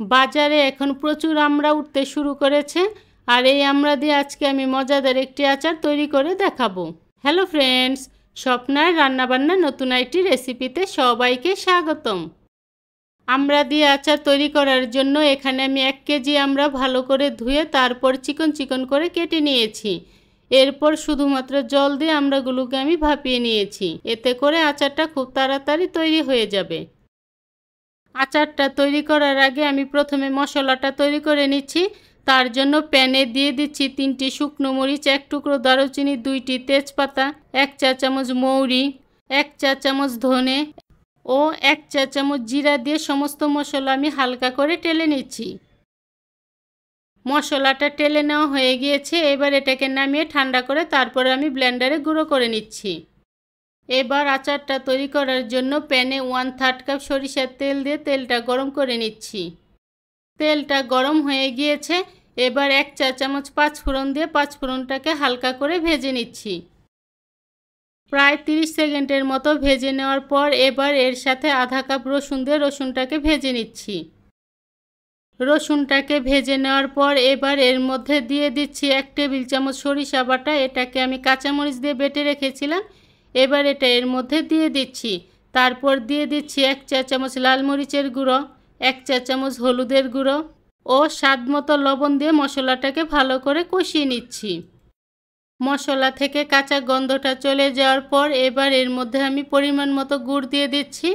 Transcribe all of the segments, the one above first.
বাজারে এখন প্রচুর আমড়া উঠতে শুরু করেছে, আর এই আমড়া দিয়ে আজকে আমি মজাদার একটি আচার তৈরি করে দেখাবো। হ্যালো ফ্রেন্ডস, স্বপ্নার রান্নাবান্না নতুন একটি রেসিপিতে সবাইকে স্বাগতম। আমড়া দিয়ে আচার তৈরি করার জন্য এখানে আমি 1 কেজি আমড়া ভালো করে ধুয়ে তারপর চিকন চিকন করে কেটে নিয়েছি। এরপর শুধুমাত্র জল দিয়ে আমড়াগুলোকে আমি ভাপিয়ে নিয়েছি, এতে করে আচারটা খুব তাড়াতাড়ি তৈরি হয়ে যাবে। আচারটা তৈরি করার আগে আমি প্রথমে মশলাটা তৈরি করে নিচ্ছি। তার জন্য প্যানে দিয়ে দিচ্ছি 3টি শুকনো মরিচ, 1 টুকরো দারুচিনি, 2টি তেজপাতা, 1 চা চামচ মৌরি, 1 চা চামচ ধনে ও 1 চা চামচ জিরা দিয়ে সমস্ত মশলা আমি হালকা করে টেলে নিচ্ছি। মশলাটা টেলে নেওয়া হয়ে গিয়েছে, এবার এটাকে নামিয়ে ঠান্ডা করে তারপরে আমি ব্লেন্ডারে গুঁড়ো করে নিচ্ছি। এবার আচারটা তৈরি করার জন্য প্যানে 1/3 কাপ সরিষার তেল দিয়ে তেলটা গরম করে নিচ্ছি। তেলটা গরম হয়ে গিয়েছে, এবার 1 চা চামচ পাঁচফোড়ন দিয়ে পাঁচফোড়নটাকে হালকা করে ভেজে নিচ্ছি। প্রায় 30 সেকেন্ডের মতো ভেজে নেওয়ার পর এবার এর সাথে আধা কাপ রসুন দিয়ে রসুনটাকে ভেজে নিচ্ছি। রসুনটাকে ভেজে নেওয়ার পর এবার এর মধ্যে দিয়ে দিচ্ছি 1 টেবিল চামচ সরিষা বাটা। এটাকে আমি কাঁচামরিচ দিয়ে বেটে রেখেছিলাম, এবার এটা এর মধ্যে দিয়ে দিচ্ছি। তারপর দিয়ে দিচ্ছি 1 চা চামচ লাল মরিচের গুঁড়ো, 1 চা চামচ হলুদের গুঁড়ো ও স্বাদ মতো লবণ দিয়ে মশলাটাকে ভালো করে কষিয়ে নিচ্ছি। মশলা থেকে কাঁচা গন্ধটা চলে যাওয়ার পর এবার এর মধ্যে আমি পরিমাণ মতো গুড় দিয়ে দিচ্ছি।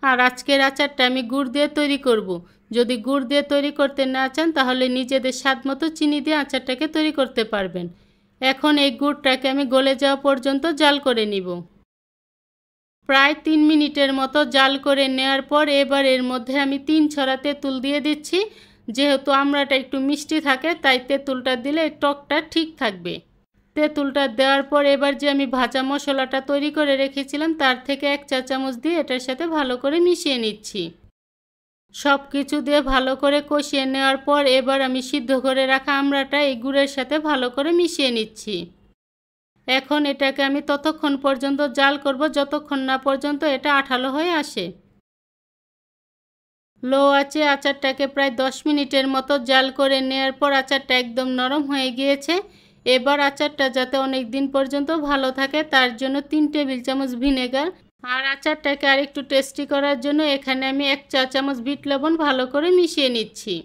আর আজকের আচারটা আমি গুড় দিয়ে তৈরি করব। যদি গুড় দিয়ে তৈরি করতে না চান তাহলে নিজেদের স্বাদ মতো চিনি দিয়ে আচারটাকে তৈরি করতে পারবেন। এখন এই গুড়টাকে আমি গলে যাওয়া পর্যন্ত জাল করে নিব। প্রায় 3 মিনিটের মতো জাল করে নেওয়ার পর এবার এর মধ্যে আমি 3 ছড়া তেঁতুল দিয়ে দিচ্ছি। যেহেতু আমড়াটা একটু মিষ্টি থাকে তাই তেঁতুলটা দিলে টকটা ঠিক থাকবে। তেঁতুলটা দেওয়ার পর এবার যে আমি ভাজা মশলাটা তৈরি করে রেখেছিলাম তার থেকে 1 চা চামচ দিয়ে এটার সাথে ভালো করে মিশিয়ে নিচ্ছি। সব কিছু দিয়ে ভালো করে কষিয়ে নেওয়ার পর এবার আমি সিদ্ধ করে রাখা আমড়াটা এই গুড়ের সাথে ভালো করে মিশিয়ে নিচ্ছি। এখন এটাকে আমি ততক্ষণ পর্যন্ত জাল করব যতক্ষণ না পর্যন্ত এটা আঠালো হয়ে আসে। লো আঁচে আচারটাকে প্রায় 10 মিনিটের মতো জাল করে নেওয়ার পর আচারটা একদম নরম হয়ে গিয়েছে। এবার আচারটা যাতে অনেক দিন পর্যন্ত ভালো থাকে তার জন্য 3 টেবিল চামচ ভিনেগার আর আচারটাকে আরেকটু টেস্টি করার জন্য এখানে আমি 1 চা চামচ বিট লবণ ভালো করে মিশিয়ে নিচ্ছি।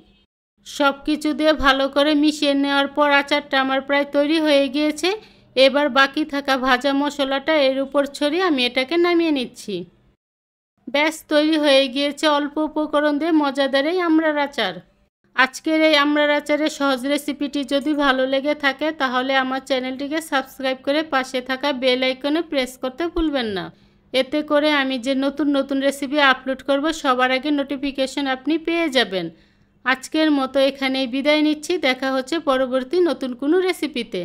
সব কিছু দিয়ে ভালো করে মিশিয়ে নেওয়ার পর আচারটা আমার প্রায় তৈরি হয়ে গিয়েছে। এবার বাকি থাকা ভাজা মশলাটা এর উপর ছড়িয়ে আমি এটাকে নামিয়ে নিচ্ছি। ব্যাস তৈরি হয়ে গিয়েছে অল্প উপকরণ দিয়ে মজাদার এই আমড়ার আচার। আজকের এই আমড়ার আচারের সহজ রেসিপিটি যদি ভালো লেগে থাকে তাহলে আমার চ্যানেলটিকে সাবস্ক্রাইব করে পাশে থাকা বেল আইকনে প্রেস করতে ভুলবেন না। এতে করে আমি যে নতুন নতুন রেসিপি আপলোড করব সবার আগে নোটিফিকেশন আপনি পেয়ে যাবেন। আজকের মতো এখানেই বিদায় নিচ্ছি। দেখা হচ্ছে পরবর্তী নতুন কোনো রেসিপিতে।